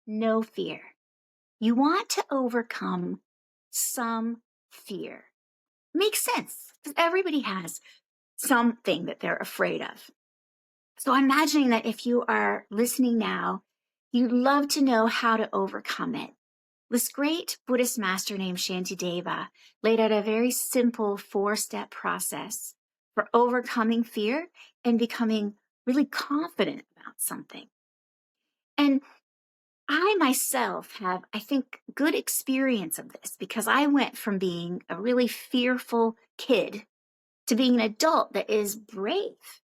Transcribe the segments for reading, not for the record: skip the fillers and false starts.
no fear. You want to overcome some fear. Makes sense because everybody has something that they're afraid of. So I'm imagining that if you are listening now, you'd love to know how to overcome it. This great Buddhist master named Shantideva laid out a very simple 4-step process for overcoming fear and becoming really confident about something. And I myself have, I think, good experience of this because I went from being a really fearful kid to being an adult that is brave.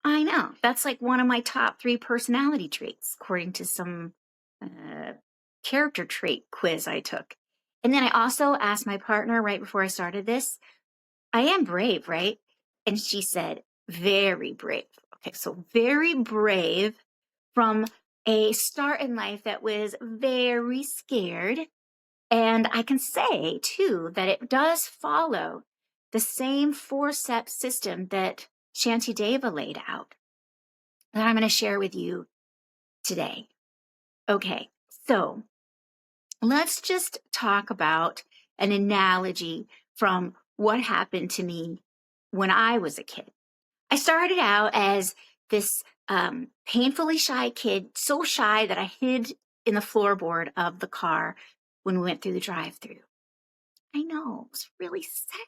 I know. That's like one of my top 3 personality traits, according to some character trait quiz I took. And then I also asked my partner right before I started this, I am brave, right? And she said, very brave. Okay, so very brave from a start in life that was very scared. And I can say, too, that it does follow the same 4-step system that Shantideva laid out that I'm going to share with you today. Okay, so let's just talk about an analogy from what happened to me when I was a kid. I started out as this painfully shy kid, so shy that I hid in the floorboard of the car when we went through the drive-thru. I know, it was really sad.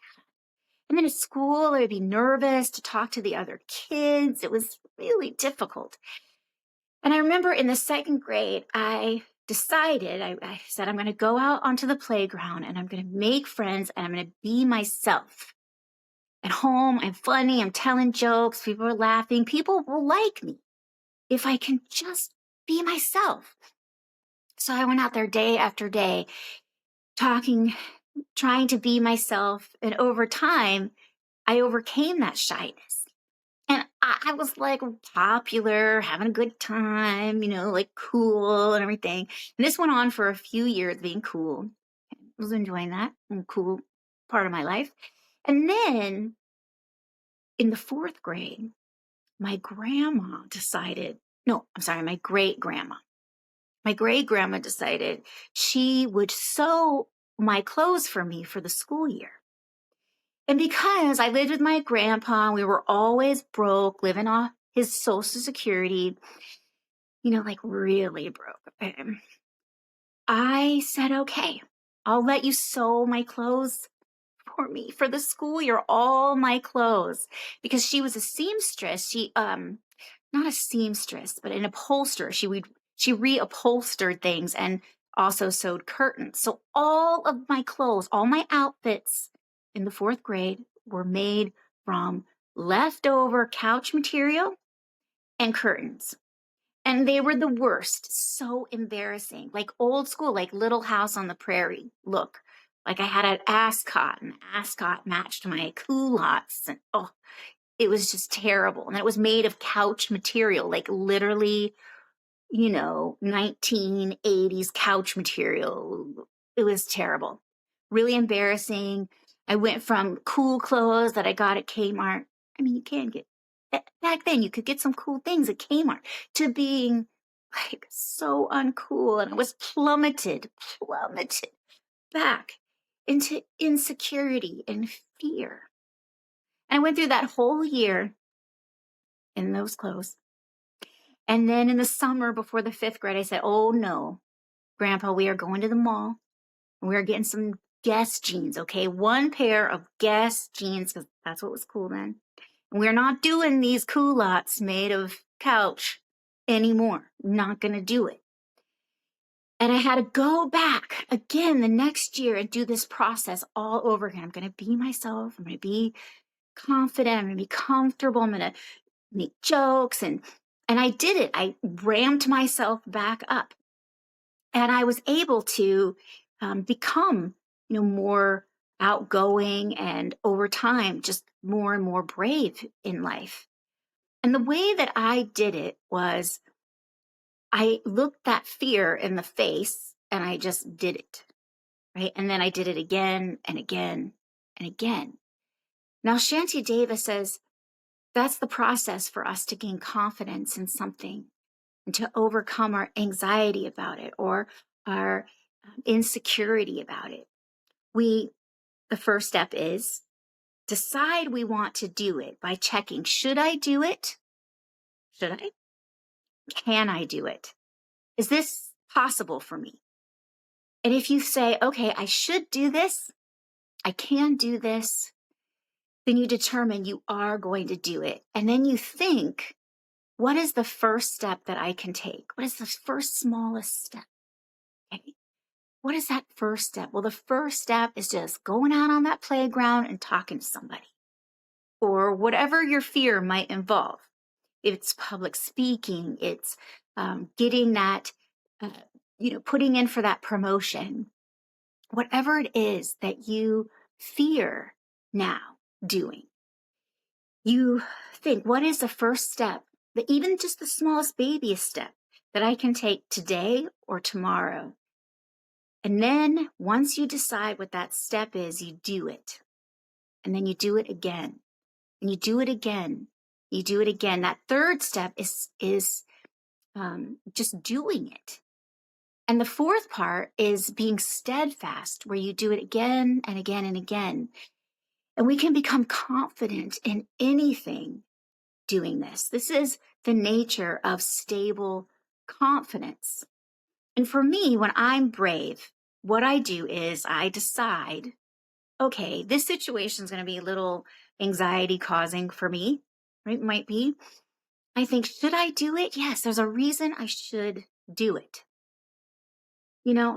And then at school, I would be nervous to talk to the other kids. It was really difficult. And I remember in the 2nd grade, I decided, I said, I'm going to go out onto the playground and I'm going to make friends and I'm going to be myself. At home, I'm funny, I'm telling jokes, people are laughing, people will like me if I can just be myself. So I went out there day after day, talking, trying to be myself. And over time, I overcame that shyness. And I was like popular, having a good time, like cool and everything. And this went on for a few years, being cool. I was enjoying that, cool part of my life. And then in the 4th grade, my grandma decided, no, I'm sorry, my great grandma. My great grandma decided she would sew my clothes for me for the school year. And because I lived with my grandpa, we were always broke, living off his Social Security, like really broke. I said, okay, I'll let you sew my clothes for me for the school year, all my clothes, because she was a seamstress. She, not a seamstress, but an upholsterer. She reupholstered things and also sewed curtains. So all of my clothes, all my outfits in the 4th grade were made from leftover couch material and curtains. And they were the worst, so embarrassing, like old school, like Little House on the Prairie look. Like I had an ascot, and the ascot matched my culottes. And it was just terrible. And it was made of couch material, like literally, 1980s couch material. It was terrible, really embarrassing. I went from cool clothes that I got at Kmart. I mean, you can get, back then you could get some cool things at Kmart, to being like so uncool. And I was plummeted back into insecurity and fear. And I went through that whole year in those clothes. And then in the summer before the 5th grade, I said, oh no, Grandpa, we are going to the mall and we are getting some Guess jeans, okay? 1 pair of Guess jeans, because that's what was cool then. And we're not doing these culottes made of couch anymore. Not going to do it. And I had to go back again the next year and do this process all over again. I'm going to be myself. I'm going to be confident. I'm going to be comfortable. I'm going to make jokes. And I did it. I ramped myself back up. And I was able to become, more outgoing and over time, just more and more brave in life. And the way that I did it was I looked that fear in the face and I just did it, right? And then I did it again and again and again. Now, Shantideva says that's the process for us to gain confidence in something and to overcome our anxiety about it or our insecurity about it. The first step is decide we want to do it by checking, should I do it? Should I? Can I do it? Is this possible for me? And if you say, okay, I should do this, I can do this, then you determine you are going to do it. And then you think, what is the first step that I can take? What is the first smallest step? Okay. What is that first step? Well, the first step is just going out on that playground and talking to somebody, or whatever your fear might involve. If it's public speaking, it's getting that, putting in for that promotion, whatever it is that you fear now doing. You think, what is the first step, even just the smallest baby step that I can take today or tomorrow? And then once you decide what that step is, you do it. And then you do it again. And you do it again. You do it again. That third step is just doing it. And the fourth part is being steadfast, where you do it again and again and again. And we can become confident in anything doing this. This is the nature of stable confidence. And for me, when I'm brave, what I do is I decide, okay, this situation is going to be a little anxiety causing for me, right? Might be. I think, should I do it? Yes, there's a reason I should do it.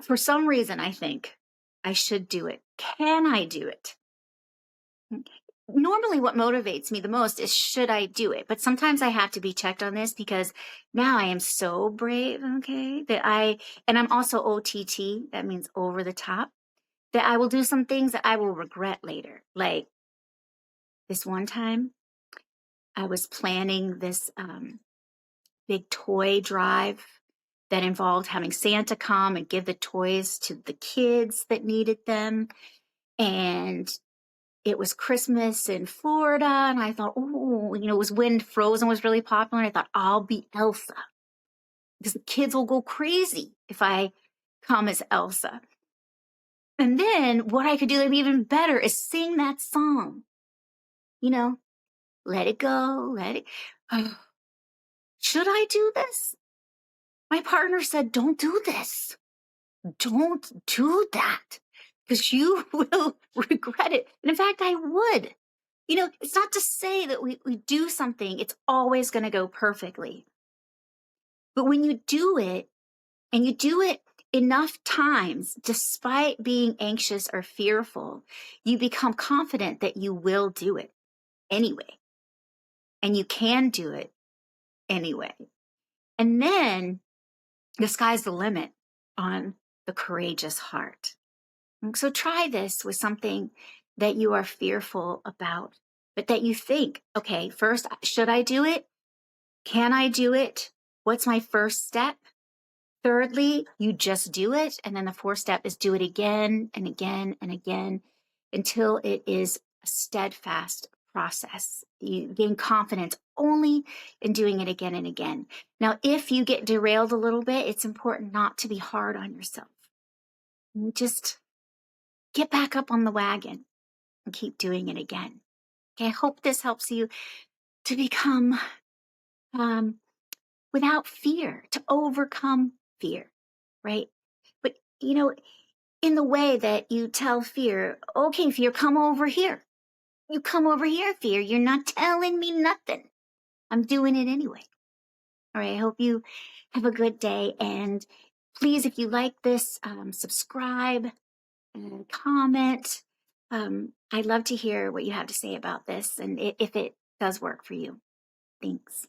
For some reason, I think I should do it. Can I do it? Normally, what motivates me the most is, should I do it? But sometimes I have to be checked on this, because now I am so brave, okay, and I'm also OTT, that means over the top, that I will do some things that I will regret later. Like this one time, I was planning this big toy drive that involved having Santa come and give the toys to the kids that needed them. And it was Christmas in Florida. And I thought, it was when Frozen was really popular. And I thought, I'll be Elsa, because the kids will go crazy if I come as Elsa. And then what I could do that would be even better is sing that song. Let it go, let it. Should I do this? My partner said, don't do this. Don't do that, because you will regret it. And in fact, I would. It's not to say that we do something, it's always going to go perfectly. But when you do it, and you do it enough times, despite being anxious or fearful, you become confident that you will do it anyway. And you can do it anyway. And then the sky's the limit on the courageous heart. So try this with something that you are fearful about, but that you think, okay, first, should I do it? Can I do it? What's my first step? Thirdly, you just do it. And then the fourth step is do it again and again and again until it is a steadfast process. You gain confidence only in doing it again and again. Now, if you get derailed a little bit, it's important not to be hard on yourself. Just get back up on the wagon and keep doing it again. Okay, I hope this helps you to become without fear, to overcome fear, right? But, in the way that you tell fear, okay, fear, come over here. You come over here, fear. You're not telling me nothing. I'm doing it anyway. All right, I hope you have a good day. And please, if you like this, subscribe, comment. I'd love to hear what you have to say about this and if it does work for you. Thanks.